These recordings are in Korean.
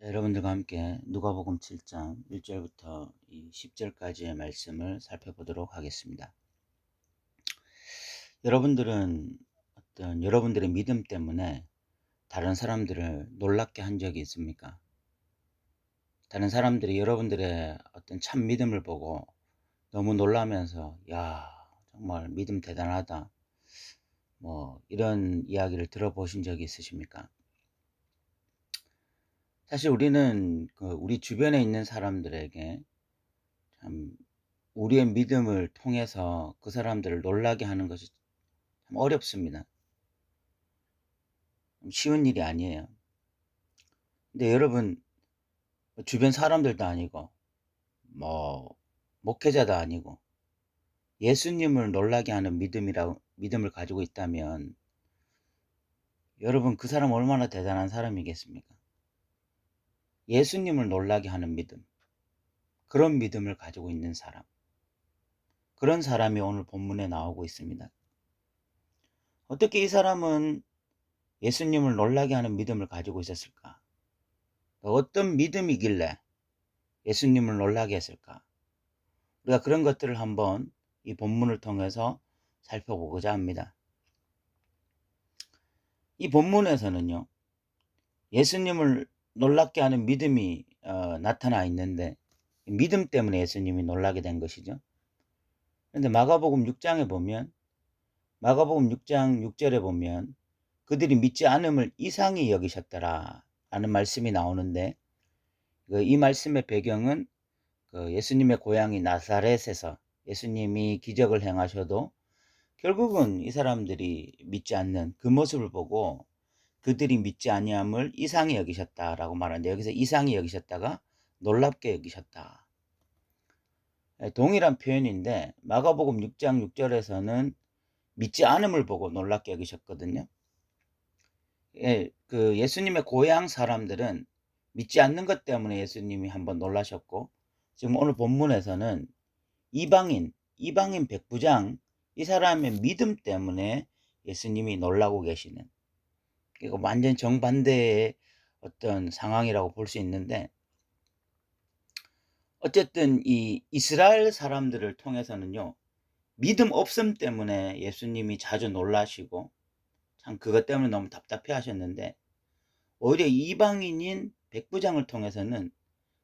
여러분들과 함께 누가복음 7장 1절부터 10절까지의 말씀을 살펴보도록 하겠습니다. 여러분들은 어떤 여러분들의 믿음 때문에 다른 사람들을 놀랍게 한 적이 있습니까? 다른 사람들이 여러분들의 어떤 참 믿음을 보고 너무 놀라면서 야, 정말 믿음 대단하다. 이런 이야기를 들어보신 적이 있으십니까? 사실 우리는 우리 주변에 있는 사람들에게 참 우리의 믿음을 통해서 그 사람들을 놀라게 하는 것이 참 어렵습니다. 쉬운 일이 아니에요. 근데 여러분, 주변 사람들도 아니고 뭐 목회자도 아니고 예수님을 놀라게 하는 믿음을 가지고 있다면 여러분, 그 사람 얼마나 대단한 사람이겠습니까? 예수님을 놀라게 하는 믿음, 그런 믿음을 가지고 있는 사람, 그런 사람이 오늘 본문에 나오고 있습니다. 어떻게 이 사람은 예수님을 놀라게 하는 믿음을 가지고 있었을까? 어떤 믿음이길래 예수님을 놀라게 했을까? 우리가 그런 것들을 한번 이 본문을 통해서 살펴보고자 합니다. 이 본문에서는요, 예수님을 놀랍게 하는 믿음이 나타나 있는데, 믿음 때문에 예수님이 놀라게 된 것이죠. 그런데 마가복음 6장에 보면, 마가복음 6장 6절에 보면 그들이 믿지 않음을 이상히 여기셨더라 라는 말씀이 나오는데, 이 말씀의 배경은 예수님의 고향이 나사렛에서 예수님이 기적을 행하셔도 결국은 이 사람들이 믿지 않는 그 모습을 보고 그들이 믿지 아니함을 이상히 여기셨다라고 말하는데, 여기서 이상히 여기셨다가 놀랍게 여기셨다. 동일한 표현인데 마가복음 6장 6절에서는 믿지 않음을 보고 놀랍게 여기셨거든요. 예수님의 고향 사람들은 믿지 않는 것 때문에 예수님이 한번 놀라셨고, 지금 오늘 본문에서는 이방인 백부장, 이 사람의 믿음 때문에 예수님이 놀라고 계시는, 이거 완전 정반대의 어떤 상황이라고 볼 수 있는데, 어쨌든 이 이스라엘 사람들을 통해서는요, 믿음 없음 때문에 예수님이 자주 놀라시고 참 그것 때문에 너무 답답해 하셨는데, 오히려 이방인인 백부장을 통해서는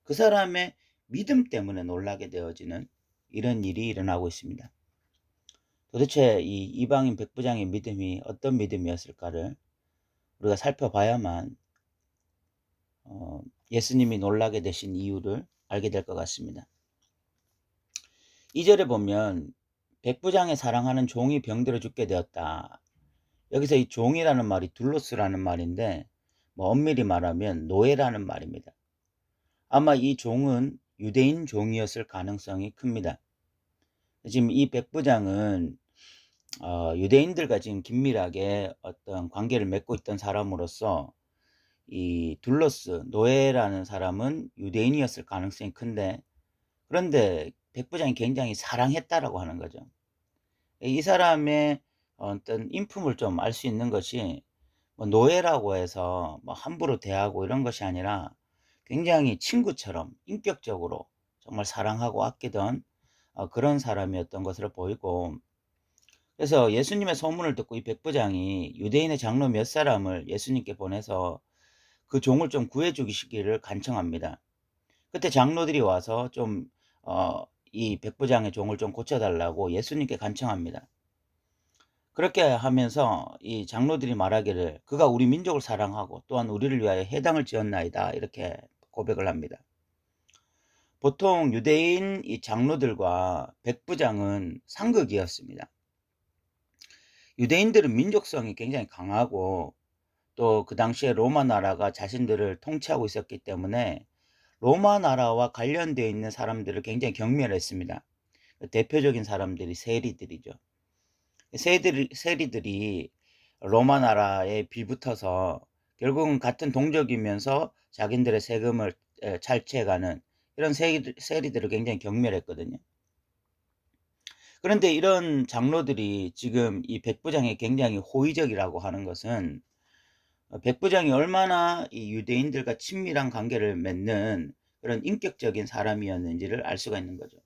그 사람의 믿음 때문에 놀라게 되어지는 이런 일이 일어나고 있습니다. 도대체 이 이방인 백부장의 믿음이 어떤 믿음이었을까를 우리가 살펴봐야만 예수님이 놀라게 되신 이유를 알게 될 것 같습니다. 2절에 보면 백부장의 사랑하는 종이 병들어 죽게 되었다. 여기서 이 종이라는 말이 둘로스라는 말인데, 엄밀히 말하면 노예라는 말입니다. 아마 이 종은 유대인 종이었을 가능성이 큽니다. 지금 이 백부장은 유대인들과 지금 긴밀하게 어떤 관계를 맺고 있던 사람으로서 이 둘로스 노예라는 사람은 유대인이었을 가능성이 큰데, 그런데 백부장이 굉장히 사랑했다라고 하는 거죠. 이 사람의 어떤 인품을 좀 알 수 있는 것이, 노예라고 해서 함부로 대하고 이런 것이 아니라 굉장히 친구처럼 인격적으로 정말 사랑하고 아끼던 그런 사람이었던 것으로 보이고, 그래서 예수님의 소문을 듣고 이 백부장이 유대인의 장로 몇 사람을 예수님께 보내서 그 종을 좀 구해 주시기를 간청합니다. 그때 장로들이 와서 이 백부장의 종을 좀 고쳐달라고 예수님께 간청합니다. 그렇게 하면서 이 장로들이 말하기를 그가 우리 민족을 사랑하고 또한 우리를 위하여 회당을 지었나이다, 이렇게 고백을 합니다. 보통 유대인 이 장로들과 백부장은 상극이었습니다. 유대인들은 민족성이 굉장히 강하고, 또 그 당시에 로마 나라가 자신들을 통치하고 있었기 때문에 로마 나라와 관련되어 있는 사람들을 굉장히 경멸했습니다. 대표적인 사람들이 세리들이죠. 세리들이 로마 나라에 빌붙어서 결국은 같은 동족이면서 자기들의 세금을 찰취해가는 이런 세리들을 굉장히 경멸했거든요. 그런데 이런 장로들이 지금 이 백부장이 굉장히 호의적이라고 하는 것은, 백부장이 얼마나 이 유대인들과 친밀한 관계를 맺는 그런 인격적인 사람이었는지를 알 수가 있는 거죠.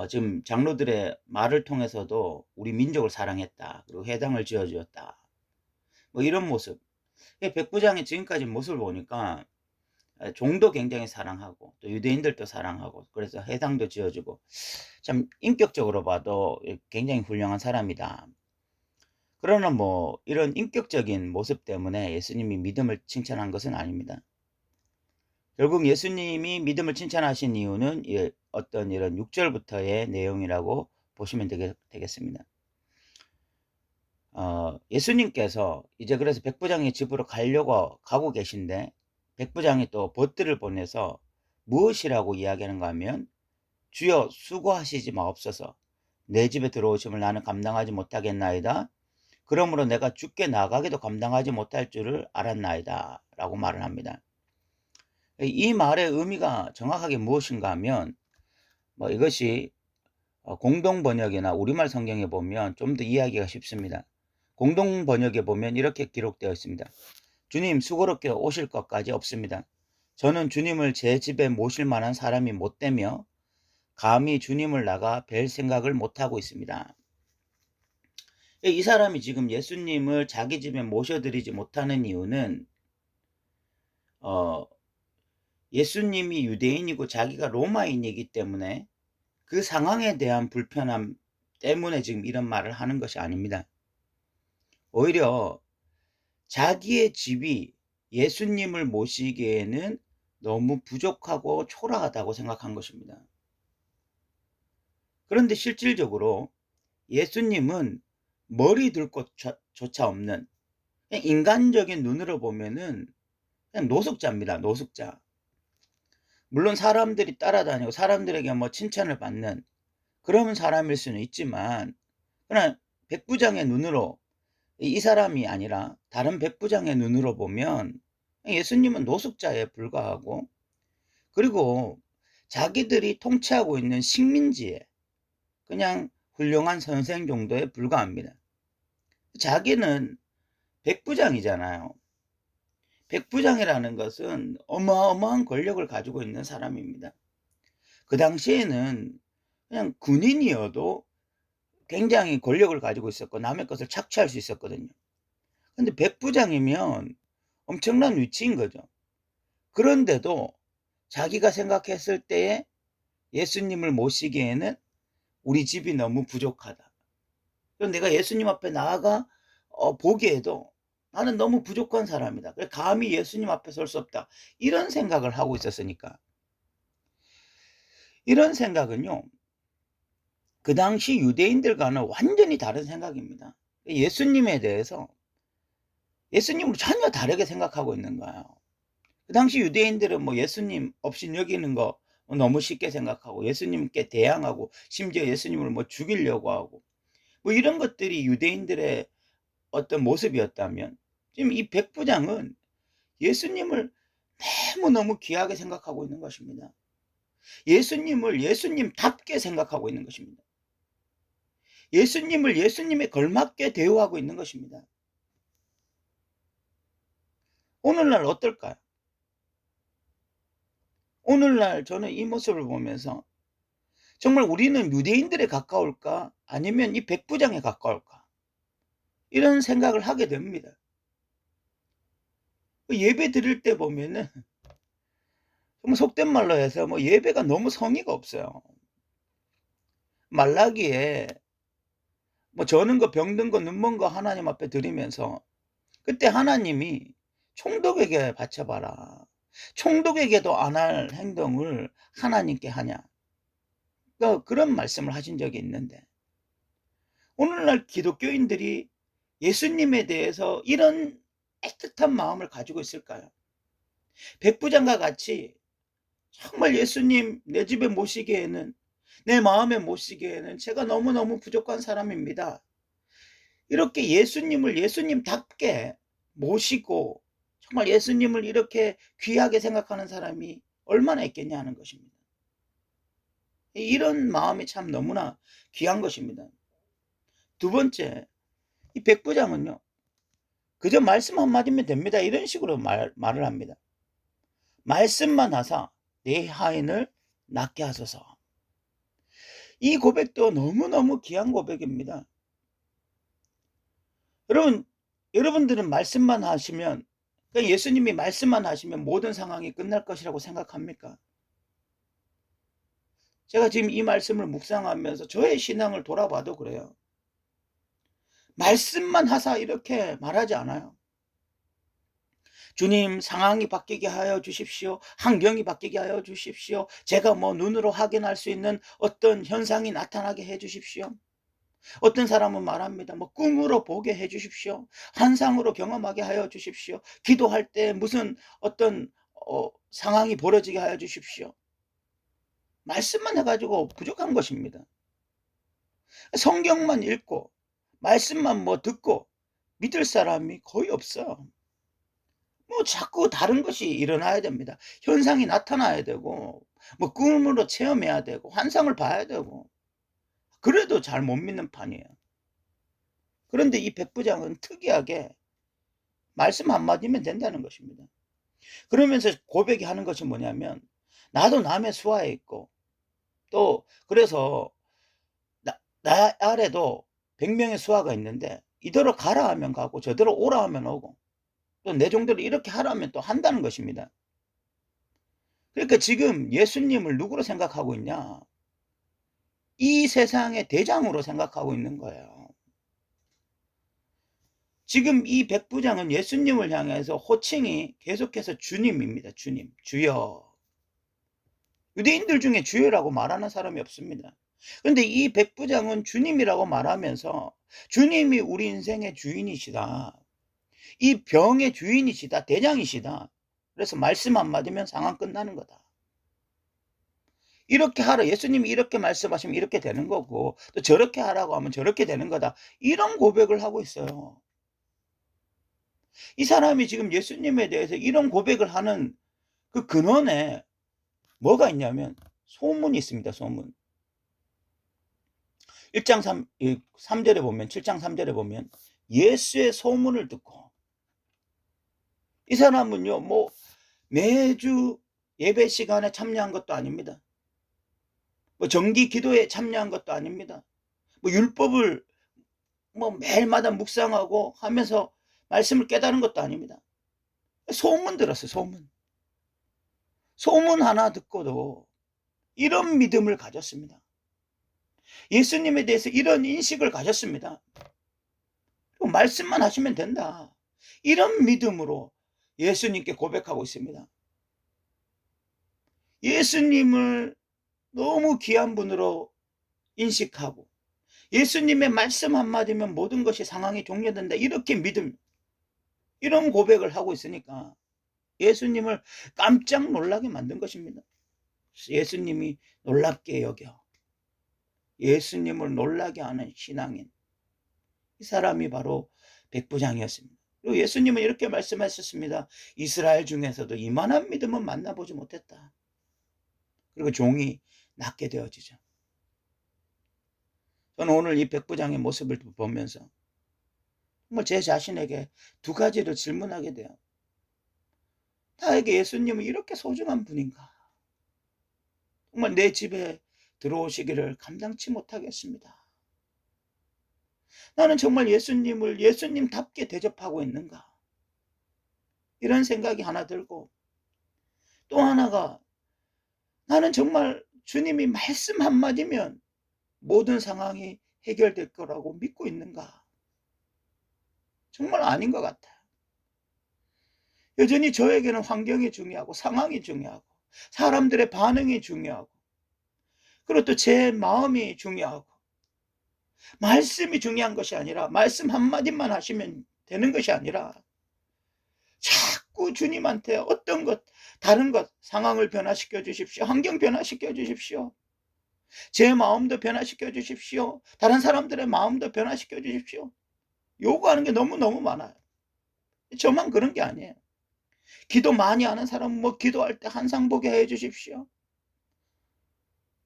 지금 장로들의 말을 통해서도 우리 민족을 사랑했다, 그리고 회당을 지어 주었다, 뭐 이런 모습. 백부장의 지금까지 모습을 보니까 종도 굉장히 사랑하고 또 유대인들도 사랑하고 그래서 회당도 지어 주고 참 인격적으로 봐도 굉장히 훌륭한 사람이다. 그러나 뭐 이런 인격적인 모습 때문에 예수님이 믿음을 칭찬한 것은 아닙니다. 결국 예수님이 믿음을 칭찬하신 이유는 어떤 이런 6절부터의 내용이라고 보시면 되겠습니다. 예수님께서 이제 그래서 백부장의 집으로 가고 계신데, 백부장이 또 벗들을 보내서 무엇이라고 이야기하는가 하면, 주여 수고하시지 마옵소서. 내 집에 들어오심을 나는 감당하지 못하겠나이다. 그러므로 내가 주께 나가기도 감당하지 못할 줄을 알았나이다 라고 말을 합니다. 이 말의 의미가 정확하게 무엇인가 하면, 뭐 이것이 공동 번역이나 우리말 성경에 보면 좀 더 이해하기가 쉽습니다. 공동 번역에 보면 이렇게 기록되어 있습니다. 주님 수고롭게 오실 것까지 없습니다. 저는 주님을 제 집에 모실 만한 사람이 못되며 감히 주님을 나가 뵐 생각을 못하고 있습니다. 이 사람이 지금 예수님을 자기 집에 모셔드리지 못하는 이유는 예수님이 유대인이고 자기가 로마인이기 때문에 그 상황에 대한 불편함 때문에 지금 이런 말을 하는 것이 아닙니다. 오히려 자기의 집이 예수님을 모시기에는 너무 부족하고 초라하다고 생각한 것입니다. 그런데 실질적으로 예수님은 머리 들 곳조차 없는, 그냥 인간적인 눈으로 보면은 그냥 노숙자입니다. 노숙자. 물론 사람들이 따라다니고 사람들에게 뭐 칭찬을 받는 그런 사람일 수는 있지만, 그러나 백부장의 눈으로, 이 사람이 아니라 다른 백부장의 눈으로 보면 예수님은 노숙자에 불과하고, 그리고 자기들이 통치하고 있는 식민지에 그냥 훌륭한 선생 정도에 불과합니다. 자기는 백부장이잖아요. 백부장이라는 것은 어마어마한 권력을 가지고 있는 사람입니다. 그 당시에는 그냥 군인이어도 굉장히 권력을 가지고 있었고 남의 것을 착취할 수 있었거든요. 근데 백부장이면 엄청난 위치인 거죠. 그런데도 자기가 생각했을 때에 예수님을 모시기에는 우리 집이 너무 부족하다. 그럼 내가 예수님 앞에 나아가 보기에도 나는 너무 부족한 사람이다. 그래 감히 예수님 앞에 설 수 없다. 이런 생각을 하고 있었으니까. 이런 생각은요, 그 당시 유대인들과는 완전히 다른 생각입니다. 예수님에 대해서 예수님을 전혀 다르게 생각하고 있는 거예요. 그 당시 유대인들은 뭐 예수님 없이 여기는 거 너무 쉽게 생각하고 예수님께 대항하고 심지어 예수님을 뭐 죽이려고 하고 뭐 이런 것들이 유대인들의 어떤 모습이었다면, 지금 이 백부장은 예수님을 너무너무 귀하게 생각하고 있는 것입니다. 예수님을 예수님답게 생각하고 있는 것입니다. 예수님을 예수님에 걸맞게 대우하고 있는 것입니다. 오늘날 어떨까요? 오늘날 저는 이 모습을 보면서 정말 우리는 유대인들에 가까울까 아니면 이 백부장에 가까울까 이런 생각을 하게 됩니다. 예배 드릴 때 보면은 정말 속된 말로 해서 뭐 예배가 너무 성의가 없어요. 말라기에 뭐 저는 거 병든 거 눈먼 거 하나님 앞에 드리면서 그때 하나님이 총독에게 바쳐봐라. 총독에게도 안 할 행동을 하나님께 하냐. 그러니까 그런 말씀을 하신 적이 있는데, 오늘날 기독교인들이 예수님에 대해서 이런 애틋한 마음을 가지고 있을까요? 백부장과 같이 정말 예수님 내 집에 모시기에는, 내 마음에 모시기에는 제가 너무너무 부족한 사람입니다. 이렇게 예수님을 예수님답게 모시고 정말 예수님을 이렇게 귀하게 생각하는 사람이 얼마나 있겠냐 하는 것입니다. 이런 마음이 참 너무나 귀한 것입니다. 두 번째, 이 백부장은요, 그저 말씀 한마디면 됩니다. 이런 식으로 말을 합니다. 말씀만 하사 내 하인을 낫게 하소서. 이 고백도 너무너무 귀한 고백입니다. 여러분, 여러분들은 말씀만 하시면, 그러니까 예수님이 말씀만 하시면 모든 상황이 끝날 것이라고 생각합니까? 제가 지금 이 말씀을 묵상하면서 저의 신앙을 돌아봐도 그래요. 말씀만 하사 이렇게 말하지 않아요. 주님, 상황이 바뀌게 하여 주십시오. 환경이 바뀌게 하여 주십시오. 제가 눈으로 확인할 수 있는 어떤 현상이 나타나게 해 주십시오. 어떤 사람은 말합니다. 꿈으로 보게 해 주십시오. 환상으로 경험하게 하여 주십시오. 기도할 때 무슨 어떤 상황이 벌어지게 하여 주십시오. 말씀만 해가지고 부족한 것입니다. 성경만 읽고 말씀만 듣고 믿을 사람이 거의 없어요. 자꾸 다른 것이 일어나야 됩니다. 현상이 나타나야 되고 꿈으로 체험해야 되고 환상을 봐야 되고, 그래도 잘 못 믿는 판이에요. 그런데 이 백부장은 특이하게 말씀 한마디면 된다는 것입니다. 그러면서 고백이 하는 것이 뭐냐면, 나도 남의 수하에 있고, 또 그래서 나 아래도 100명의 수하가 있는데 이대로 가라 하면 가고 저대로 오라 하면 오고, 또 내 종대로 이렇게 하라면 또 한다는 것입니다. 그러니까 지금 예수님을 누구로 생각하고 있냐? 이 세상의 대장으로 생각하고 있는 거예요. 지금 이 백부장은 예수님을 향해서 호칭이 계속해서 주님입니다. 주님, 주여. 유대인들 중에 주여라고 말하는 사람이 없습니다. 그런데 이 백부장은 주님이라고 말하면서 주님이 우리 인생의 주인이시다. 이 병의 주인이시다. 대장이시다. 그래서 말씀 한마디면 상황 끝나는 거다. 이렇게 하라. 예수님이 이렇게 말씀하시면 이렇게 되는 거고, 또 저렇게 하라고 하면 저렇게 되는 거다. 이런 고백을 하고 있어요. 이 사람이 지금 예수님에 대해서 이런 고백을 하는 그 근원에 뭐가 있냐면 소문이 있습니다. 소문. 1장 3절에 보면, 7장 3절에 보면 예수의 소문을 듣고, 이 사람은요 매주 예배 시간에 참여한 것도 아닙니다. 정기 기도에 참여한 것도 아닙니다. 율법을 매일마다 묵상하고 하면서 말씀을 깨달은 것도 아닙니다. 소문 들었어요. 소문 하나 듣고도 이런 믿음을 가졌습니다. 예수님에 대해서 이런 인식을 가졌습니다. 말씀만 하시면 된다. 이런 믿음으로 예수님께 고백하고 있습니다. 예수님을 너무 귀한 분으로 인식하고, 예수님의 말씀 한마디면 모든 것이 상황이 종료된다. 이렇게 믿음, 이런 고백을 하고 있으니까 예수님을 깜짝 놀라게 만든 것입니다. 예수님이 놀랍게 여겨 예수님을 놀라게 하는 신앙인, 이 사람이 바로 백부장이었습니다. 그리고 예수님은 이렇게 말씀하셨습니다. 이스라엘 중에서도 이만한 믿음은 만나보지 못했다. 그리고 종이 낫게 되어지죠. 저는 오늘 이 백부장의 모습을 보면서 정말 제 자신에게 두 가지를 질문하게 돼요. 나에게 예수님은 이렇게 소중한 분인가? 정말 내 집에 들어오시기를 감당치 못하겠습니다. 나는 정말 예수님을 예수님답게 대접하고 있는가? 이런 생각이 하나 들고, 또 하나가, 나는 정말 주님이 말씀 한마디면 모든 상황이 해결될 거라고 믿고 있는가? 정말 아닌 것 같아요. 여전히 저에게는 환경이 중요하고 상황이 중요하고 사람들의 반응이 중요하고, 그리고 또 제 마음이 중요하고, 말씀이 중요한 것이 아니라, 말씀 한마디만 하시면 되는 것이 아니라 자꾸 주님한테 어떤 것, 다른 것, 상황을 변화시켜 주십시오. 환경 변화시켜 주십시오. 제 마음도 변화시켜 주십시오. 다른 사람들의 마음도 변화시켜 주십시오. 요구하는 게 너무너무 많아요. 저만 그런 게 아니에요. 기도 많이 하는 사람은 기도할 때 환상 보게 해 주십시오.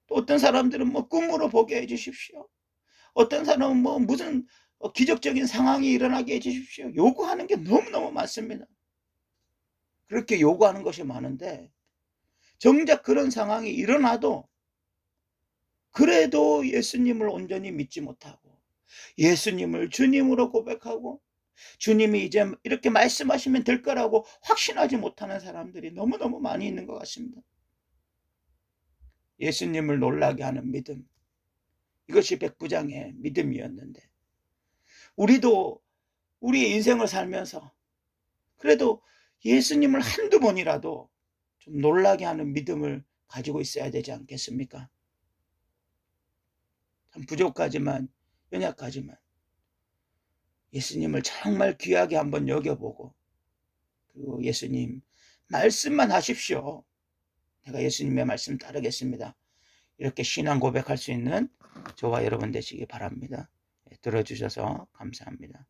또 어떤 사람들은 꿈으로 보게 해 주십시오. 어떤 사람은 무슨 기적적인 상황이 일어나게 해 주십시오. 요구하는 게 너무너무 많습니다. 그렇게 요구하는 것이 많은데 정작 그런 상황이 일어나도 그래도 예수님을 온전히 믿지 못하고 예수님을 주님으로 고백하고 주님이 이제 이렇게 말씀하시면 될 거라고 확신하지 못하는 사람들이 너무너무 많이 있는 것 같습니다. 예수님을 놀라게 하는 믿음, 이것이 백부장의 믿음이었는데 우리도 우리 인생을 살면서 그래도 예수님을 한두 번이라도 좀 놀라게 하는 믿음을 가지고 있어야 되지 않겠습니까? 참 부족하지만 연약하지만 예수님을 정말 귀하게 한번 여겨보고 그리고 예수님 말씀만 하십시오. 내가 예수님의 말씀 따르겠습니다. 이렇게 신앙 고백할 수 있는 저와 여러분 되시기 바랍니다. 들어주셔서 감사합니다.